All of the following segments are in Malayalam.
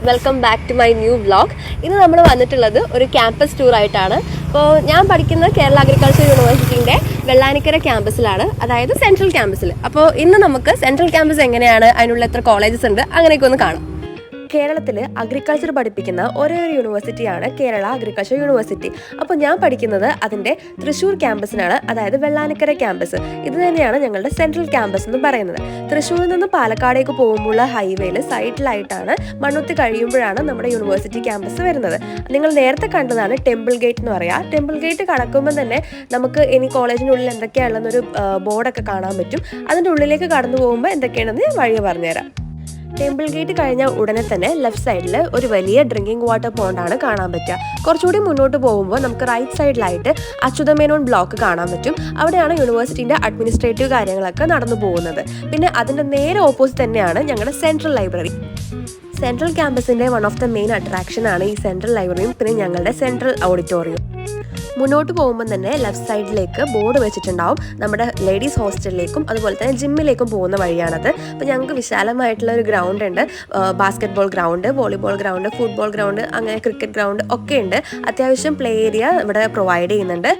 Welcome back to my new vlog. ഇന്ന് നമ്മൾ വന്നിട്ടുള്ളത് ഒരു ക്യാമ്പസ് ടൂർ ആയിട്ടാണ്. അപ്പോൾ ഞാൻ പഠിക്കുന്നത് കേരള അഗ്രികൾച്ചർ യൂണിവേഴ്സിറ്റിൻ്റെ വെള്ളാനിക്കര ക്യാമ്പസിലാണ്, അതായത് സെൻട്രൽ ക്യാമ്പസിൽ. അപ്പോൾ ഇന്ന് നമുക്ക് സെൻട്രൽ ക്യാമ്പസ് എങ്ങനെയാണ്, അതിനുള്ള എത്ര കോളേജസ് ഉണ്ട്, അങ്ങനെയൊക്കെ ഒന്ന് കാണാം. കേരളത്തിൽ അഗ്രികൾച്ചർ പഠിപ്പിക്കുന്ന ഒരേ ഒരു യൂണിവേഴ്സിറ്റിയാണ് കേരള അഗ്രികൾച്ചർ യൂണിവേഴ്സിറ്റി. അപ്പോൾ ഞാൻ പഠിക്കുന്നത് അതിൻ്റെ തൃശ്ശൂർ ക്യാമ്പസിനാണ്, അതായത് വെള്ളാനിക്കര ക്യാമ്പസ്. ഇത് തന്നെയാണ് ഞങ്ങളുടെ സെൻട്രൽ ക്യാമ്പസ് എന്ന് പറയുന്നത്. തൃശ്ശൂരിൽ നിന്ന് പാലക്കാടേക്ക് പോകുമ്പോഴുള്ള ഹൈവേയിൽ സൈഡിലായിട്ടാണ് മണ്ണുത്തി കഴിയുമ്പോഴാണ് നമ്മുടെ യൂണിവേഴ്സിറ്റി ക്യാമ്പസ് വരുന്നത്. നിങ്ങൾ നേരത്തെ കണ്ടതാണ് ടെമ്പിൾ ഗേറ്റ് എന്ന് പറയുക. ടെമ്പിൾ ഗേറ്റ് കടക്കുമ്പോൾ തന്നെ നമുക്ക് ഇനി കോളേജിനുള്ളിൽ എന്തൊക്കെയാണെന്നൊരു ബോർഡൊക്കെ കാണാൻ പറ്റും. അതിൻ്റെ ഉള്ളിലേക്ക് കടന്നു പോകുമ്പോൾ എന്തൊക്കെയാണെന്ന് ഞാൻ വഴി പറഞ്ഞുതരാം. ടെമ്പിൾ ഗേറ്റ് കഴിഞ്ഞ ഉടനെ തന്നെ ലെഫ്റ്റ് സൈഡിൽ ഒരു വലിയ ഡ്രിങ്കിങ് വാട്ടർ പോണ്ടാണ് കാണാൻ പറ്റുക. കുറച്ചുകൂടി മുന്നോട്ട് പോകുമ്പോൾ നമുക്ക് റൈറ്റ് സൈഡിലായിട്ട് അച്യുതമേനോൻ ബ്ലോക്ക് കാണാൻ പറ്റും. അവിടെയാണ് യൂണിവേഴ്സിറ്റിൻ്റെ അഡ്മിനിസ്ട്രേറ്റീവ് കാര്യങ്ങളൊക്കെ നടന്നു പോകുന്നത്. പിന്നെ അതിൻ്റെ നേരെ ഓപ്പോസിറ്റ് തന്നെയാണ് ഞങ്ങളുടെ സെൻട്രൽ ലൈബ്രറി. സെൻട്രൽ ക്യാമ്പസിൻ്റെ one of the main attraction ആണ് ഈ സെൻട്രൽ ലൈബ്രറിയും പിന്നെ ഞങ്ങളുടെ സെൻട്രൽ ഓഡിറ്റോറിയം. മുന്നോട്ട് പോകുമ്പോൾ തന്നെ ലെഫ്റ്റ് സൈഡിലേക്ക് ബോർഡ് വെച്ചിട്ടുണ്ടാവും നമ്മുടെ ലേഡീസ് ഹോസ്റ്റലിലേക്കും അതുപോലെ തന്നെ ജിമ്മിലേക്കും പോകുന്ന വഴിയാണത്. അപ്പോൾ ഞങ്ങൾക്ക് വിശാലമായിട്ടുള്ള ഒരു ഗ്രൗണ്ട് ഉണ്ട്. Basket ball ground, volleyball ground, football ground, അങ്ങനെ ക്രിക്കറ്റ് ഗ്രൗണ്ട് ഒക്കെ ഉണ്ട്. അത്യാവശ്യം പ്ലേ ഏരിയ ഇവിടെ പ്രൊവൈഡ് ചെയ്യുന്നുണ്ട്.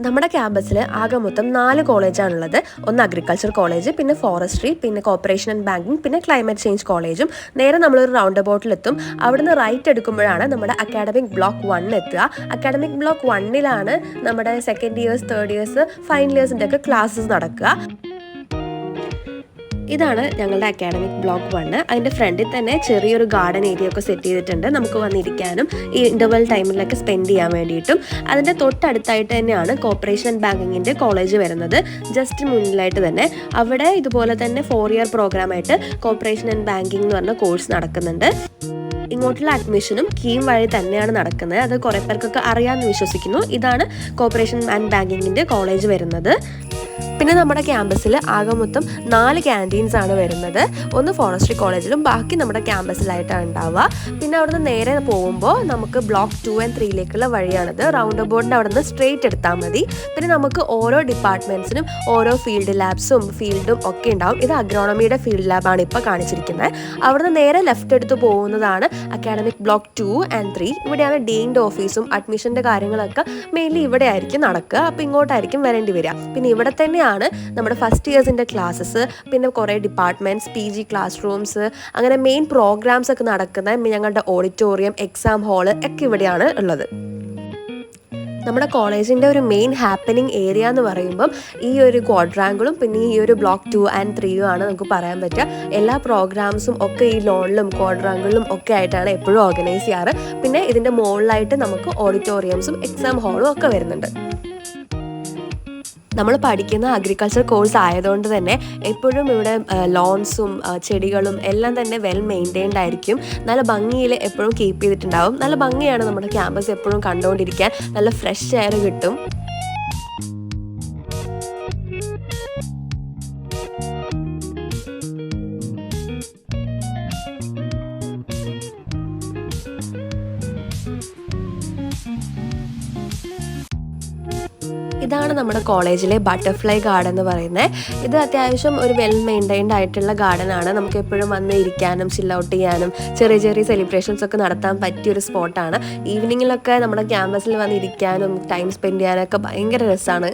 നമ്മുടെ ക്യാമ്പസിൽ ആകെ മൊത്തം 4 കോളേജാണുള്ളത്. ഒന്ന് അഗ്രികൾച്ചർ കോളേജ്, പിന്നെ ഫോറസ്ട്രി, പിന്നെ കോർപ്പറേഷൻ ആൻഡ് ബാങ്കിങ്, പിന്നെ ക്ലൈമറ്റ് ചേഞ്ച് കോളേജും. നേരെ നമ്മളൊരു റൗണ്ട് അബൌട്ടിലെത്തും. അവിടുന്ന് റൈറ്റ് എടുക്കുമ്പോഴാണ് നമ്മുടെ അക്കാഡമിക് ബ്ലോക്ക് 1 എത്തുക. അക്കാഡമിക് ബ്ലോക്ക് 1-ലാണ് നമ്മുടെ second years, third years, final ഇയേഴ്സിൻ്റെ ഒക്കെ ക്ലാസ്സസ് നടക്കുക. ഇതാണ് ഞങ്ങളുടെ അക്കാഡമിക് ബ്ലോക്ക് 1. അതിൻ്റെ ഫ്രണ്ടിൽ തന്നെ ചെറിയൊരു ഗാർഡൻ ഏരിയ ഒക്കെ സെറ്റ് ചെയ്തിട്ടുണ്ട്, നമുക്ക് വന്നിരിക്കാനും ഈ ഇൻ്റർവെൽ ടൈമിലൊക്കെ സ്പെൻഡ് ചെയ്യാൻ വേണ്ടിയിട്ടും. അതിൻ്റെ തൊട്ടടുത്തായിട്ട് തന്നെയാണ് കോർപ്പറേഷൻ ബാങ്കിങ്ങിൻ്റെ കോളേജ് വരുന്നത്, ജസ്റ്റ് മുന്നിലായിട്ട് തന്നെ. അവിടെ ഇതുപോലെ തന്നെ 4 ഇയർ പ്രോഗ്രാമായിട്ട് കോർപ്പറേഷൻ ആൻഡ് ബാങ്കിങ് എന്ന് പറഞ്ഞ കോഴ്സ് നടക്കുന്നുണ്ട്. ഇങ്ങോട്ടുള്ള അഡ്മിഷനും കീം വഴി തന്നെയാണ് നടക്കുന്നത്. അത് കുറേ പേർക്കൊക്കെ അറിയാമെന്ന് വിശ്വസിക്കുന്നു. ഇതാണ് കോർപ്പറേഷൻ ആൻഡ് ബാങ്കിങ്ങിൻ്റെ കോളേജ് വരുന്നത്. പിന്നെ നമ്മുടെ ക്യാമ്പസിൽ ആകെ മൊത്തം 4 ക്യാൻറ്റീൻസ് ആണ് വരുന്നത്. ഒന്ന് ഫോറസ്ട്രി കോളേജിലും ബാക്കി നമ്മുടെ ക്യാമ്പസിലായിട്ടാണ് ഉണ്ടാവുക. പിന്നെ അവിടുന്ന് നേരെ പോകുമ്പോൾ നമുക്ക് ബ്ലോക്ക് 2 and 3-ലേക്കുള്ള വഴിയാണിത്. റൗണ്ട് ബോർഡിൻ്റെ അവിടെ നിന്ന് സ്ട്രെയിറ്റ് എടുത്താൽ മതി. പിന്നെ നമുക്ക് ഓരോ ഡിപ്പാർട്ട്മെൻറ്റ്സിനും ഓരോ ഫീൽഡ് ലാബ്സും ഫീൽഡും ഒക്കെ ഉണ്ടാവും. ഇത് അഗ്രോണമിയുടെ ഫീൽഡ് ലാബാണ് ഇപ്പോൾ കാണിച്ചിരിക്കുന്നത്. അവിടുന്ന് നേരെ ലെഫ്റ്റ് എടുത്ത് പോകുന്നതാണ് അക്കാഡമിക് ബ്ലോക്ക് 2 and 3. ഇവിടെയാണ് ഡീൻ്റെ ഓഫീസും അഡ്മിഷൻ്റെ കാര്യങ്ങളൊക്കെ മെയിൻലി ഇവിടെ ആയിരിക്കും നടക്കുക. അപ്പോൾ ഇങ്ങോട്ടായിരിക്കും വരേണ്ടി വരിക. പിന്നെ ഇവിടെ തന്നെയാണ് നമ്മുടെ ഫസ്റ്റ് ഇയേഴ്സിൻ്റെ ക്ലാസ്സസ്, പിന്നെ കുറേ ഡിപ്പാർട്ട്മെൻറ്റ്സ്, PG ക്ലാസ് റൂംസ്, അങ്ങനെ മെയിൻ പ്രോഗ്രാംസ് ഒക്കെ നടക്കുന്ന ഞങ്ങളുടെ ഓഡിറ്റോറിയം, എക്സാം ഹാള് ഒക്കെ ഇവിടെയാണ് ഉള്ളത്. നമ്മുടെ കോളേജിൻ്റെ ഒരു മെയിൻ ഹാപ്പനിങ് ഏരിയ എന്ന് പറയുമ്പം ഈ ഒരു ക്വാഡ്രാങ്കിളും പിന്നെ ഈ ഒരു ബ്ലോക്ക് 2 and 3 ആണ് നമുക്ക് പറയാൻ പറ്റുക. എല്ലാ പ്രോഗ്രാംസും ഒക്കെ ഈ ലോണിലും ക്വാഡ്രാങ്കിളിലും ഒക്കെ ആയിട്ടാണ് എപ്പോഴും ഓർഗനൈസ് ചെയ്യാറ്. പിന്നെ ഇതിൻ്റെ മുകളിലായിട്ട് നമുക്ക് ഓഡിറ്റോറിയംസും എക്സാം ഹാളും ഒക്കെ വരുന്നുണ്ട്. നമ്മൾ പഠിക്കുന്ന അഗ്രികൾച്ചർ കോഴ്സ് ആയതുകൊണ്ട് തന്നെ എപ്പോഴും ഇവിടെ ലോൺസും ചെടികളും എല്ലാം തന്നെ വെൽ മെയിൻറ്റെയിൻഡ് ആയിരിക്കും. നല്ല ഭംഗിയിൽ എപ്പോഴും കീപ്പ് ചെയ്തിട്ടുണ്ടാവും. നല്ല ഭംഗിയാണ് നമ്മുടെ ക്യാമ്പസ് എപ്പോഴും കണ്ടുകൊണ്ടിരിക്കാൻ. നല്ല ഫ്രഷ് എയർ കിട്ടും. ഇതാണ് നമ്മുടെ കോളേജിലെ ബട്ടർഫ്ലൈ ഗാർഡൻ എന്ന് പറയുന്നത്. ഇത് അത്യാവശ്യം ഒരു വെൽ മെയിൻറ്റൈൻഡ് ആയിട്ടുള്ള ഗാർഡൻ ആണ്. നമുക്ക് എപ്പോഴും വന്ന് ഇരിക്കാനും ചിൽ ഔട്ട് ചെയ്യാനും ചെറിയ ചെറിയ സെലിബ്രേഷൻസ് ഒക്കെ നടത്താൻ പറ്റിയൊരു സ്പോട്ടാണ്. ഈവനിങ്ങിലൊക്കെ നമ്മുടെ ക്യാമ്പസിൽ വന്ന് ഇരിക്കാനും ടൈം സ്പെൻഡ് ചെയ്യാനൊക്കെ ഭയങ്കര രസമാണ്.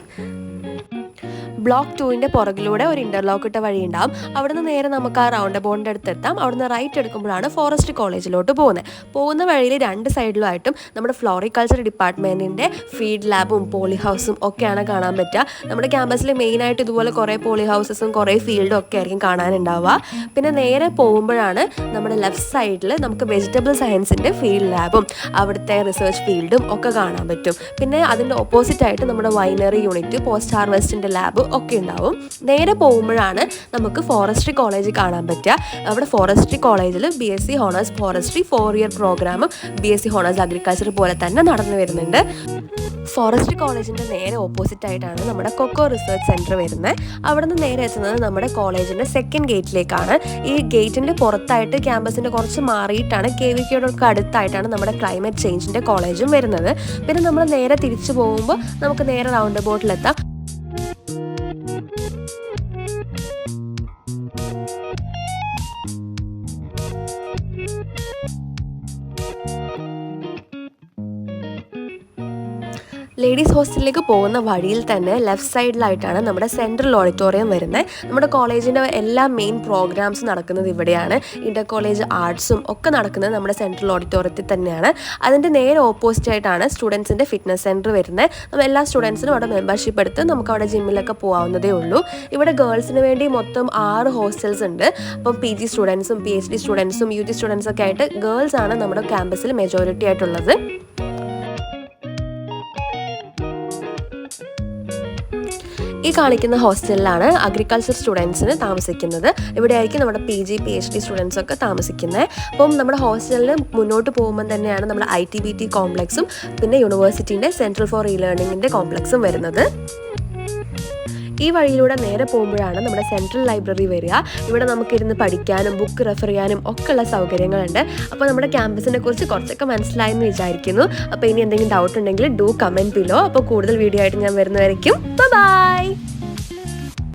ബ്ലോക്ക് 2-ൻ്റെ പുറകിലൂടെ ഒരു ഇൻ്റർലോക്ക് ഇട്ട വഴി ഉണ്ടാവും. അവിടുന്ന് നേരെ നമുക്ക് ആ റൗണ്ട് ബോർഡിൻ്റെ അടുത്ത് എത്താം. അവിടുന്ന് റൈറ്റ് എടുക്കുമ്പോഴാണ് ഫോറസ്ട്രി കോളേജിലോട്ട് പോകുന്ന വഴിയിൽ 2 സൈഡിലുമായിട്ടും നമ്മുടെ ഫ്ലോറിക്കൾച്ചർ ഡിപ്പാർട്ട്മെൻറ്റിൻ്റെ ഫീഡ് ലാബും പോളി ഹൗസും ഒക്കെയാണ് കാണാൻ പറ്റുക. നമ്മുടെ ക്യാമ്പസിൽ മെയിനായിട്ട് ഇതുപോലെ കുറേ പോളി ഹൗസസും കുറേ ഫീൽഡും ഒക്കെ ആയിരിക്കും കാണാനുണ്ടാവുക. പിന്നെ നേരെ പോകുമ്പോഴാണ് നമ്മുടെ ലെഫ്റ്റ് സൈഡിൽ നമുക്ക് വെജിറ്റബിൾ സയൻസിൻ്റെ ഫീൽഡ് ലാബും അവിടുത്തെ റിസർച്ച് ഫീൽഡും ഒക്കെ കാണാൻ പറ്റും. പിന്നെ അതിൻ്റെ ഓപ്പോസിറ്റായിട്ട് നമ്മുടെ വൈനറി യൂണിറ്റ്, പോസ്റ്റ് ഹാർവെസ്റ്റിൻ്റെ ലാബ് ഒക്കെ ഉണ്ടാവും. നേരെ പോകുമ്പോഴാണ് നമുക്ക് ഫോറസ്ട്രി കോളേജ് കാണാൻ പറ്റുക. അവിടെ ഫോറസ്ട്രി കോളേജിൽ BSc ഹോണേഴ്സ് ഫോറസ്ട്രി 4 ഇയർ പ്രോഗ്രാമും BSc ഹോണേഴ്സ് അഗ്രികൾച്ചർ പോലെ തന്നെ നടന്നു വരുന്നുണ്ട്. ഫോറസ്ട്രി കോളേജിൻ്റെ നേരെ ഓപ്പോസിറ്റ് ആയിട്ടാണ് നമ്മുടെ കൊക്കോ റിസർച്ച് സെൻറ്റർ വരുന്നത്. അവിടെ നിന്ന് നേരെ എത്തുന്നത് നമ്മുടെ കോളേജിൻ്റെ സെക്കൻഡ് ഗേറ്റിലേക്കാണ്. ഈ ഗേറ്റിൻ്റെ പുറത്തായിട്ട് ക്യാമ്പസിൻ്റെ കുറച്ച് മാറിയിട്ടാണ് KVKയോടൊക്കെ അടുത്തായിട്ടാണ് നമ്മുടെ ക്ലൈമറ്റ് ചേഞ്ചിൻ്റെ കോളേജും വരുന്നത്. പിന്നെ നമ്മൾ നേരെ തിരിച്ചു പോകുമ്പോൾ നമുക്ക് നേരെ റൗണ്ട് ബോട്ടിലെത്താം. ലേഡീസ് ഹോസ്റ്റലിലേക്ക് പോകുന്ന വഴിയിൽ തന്നെ ലെഫ്റ്റ് സൈഡിലായിട്ടാണ് നമ്മുടെ സെൻട്രൽ ഓഡിറ്റോറിയം വരുന്നത്. നമ്മുടെ കോളേജിൻ്റെ എല്ലാ മെയിൻ പ്രോഗ്രാംസ് നടക്കുന്നത് ഇവിടെയാണ്. ഇന്റർ കോളേജ് ആർട്സും ഒക്കെ നടക്കുന്നത് നമ്മുടെ സെൻട്രൽ ഓഡിറ്റോറിയത്തിൽ തന്നെയാണ്. അതിൻ്റെ നേരെ ഓപ്പോസിറ്റ് ആയിട്ടാണ് സ്റ്റുഡൻസിൻ്റെ ഫിറ്റ്നസ് സെൻറ്റർ വരുന്നത്. നമ്മൾ എല്ലാ സ്റ്റുഡൻസിനും അവിടെ മെമ്പർഷിപ്പ് എടുത്ത് നമുക്ക് അവിടെ ജിമ്മിലൊക്കെ പോകാവുന്നതേ ഉള്ളൂ. ഇവിടെ ഗേൾസിന് വേണ്ടി മൊത്തം 6 ഹോസ്റ്റൽസ് ഉണ്ട്. അപ്പം PG സ്റ്റുഡൻസും PhD സ്റ്റുഡൻസും UG സ്റ്റുഡൻസൊക്കെ ആയിട്ട് ഗേൾസ് ആണ് നമ്മുടെ ക്യാമ്പസിൽ മെജോറിറ്റി ആയിട്ടുള്ളത്. ഈ കാണിക്കുന്ന ഹോസ്റ്റലിലാണ് അഗ്രികൾച്ചർ സ്റ്റുഡൻസിന് താമസിക്കുന്നത്. ഇവിടെയായിരിക്കും നമ്മുടെ PG PhD സ്റ്റുഡൻസ് ഒക്കെ താമസിക്കുന്നത്. അപ്പം നമ്മുടെ ഹോസ്റ്റലിന് മുന്നോട്ട് പോകുമ്പോൾ തന്നെയാണ് നമ്മുടെ ITBT കോംപ്ലക്സും പിന്നെ യൂണിവേഴ്സിറ്റീൻ്റെ സെൻട്രൽ ഫോർ ലേണിങ്ങിൻ്റെ കോംപ്ലക്സും വരുന്നത്. ഈ വഴിയിലൂടെ നേരെ പോകുമ്പോഴാണ് നമ്മുടെ സെൻട്രൽ ലൈബ്രറി വരിക. ഇവിടെ നമുക്കിരുന്ന് പഠിക്കാനും ബുക്ക് റെഫർ ചെയ്യാനും ഒക്കെയുള്ള സൗകര്യങ്ങളുണ്ട്. അപ്പോൾ നമ്മുടെ ക്യാമ്പസിനെ കുറിച്ച് കുറച്ചൊക്കെ മനസ്സിലായെന്ന് വിചാരിക്കുന്നു. അപ്പോൾ ഇനി എന്തെങ്കിലും ഡൗട്ട് ഉണ്ടെങ്കിൽ ഡു കമൻറ്റ് ബിലോ. അപ്പോൾ കൂടുതൽ വീഡിയോ ആയിട്ട് ഞാൻ വരുന്നതായിരിക്കും. ബൈ.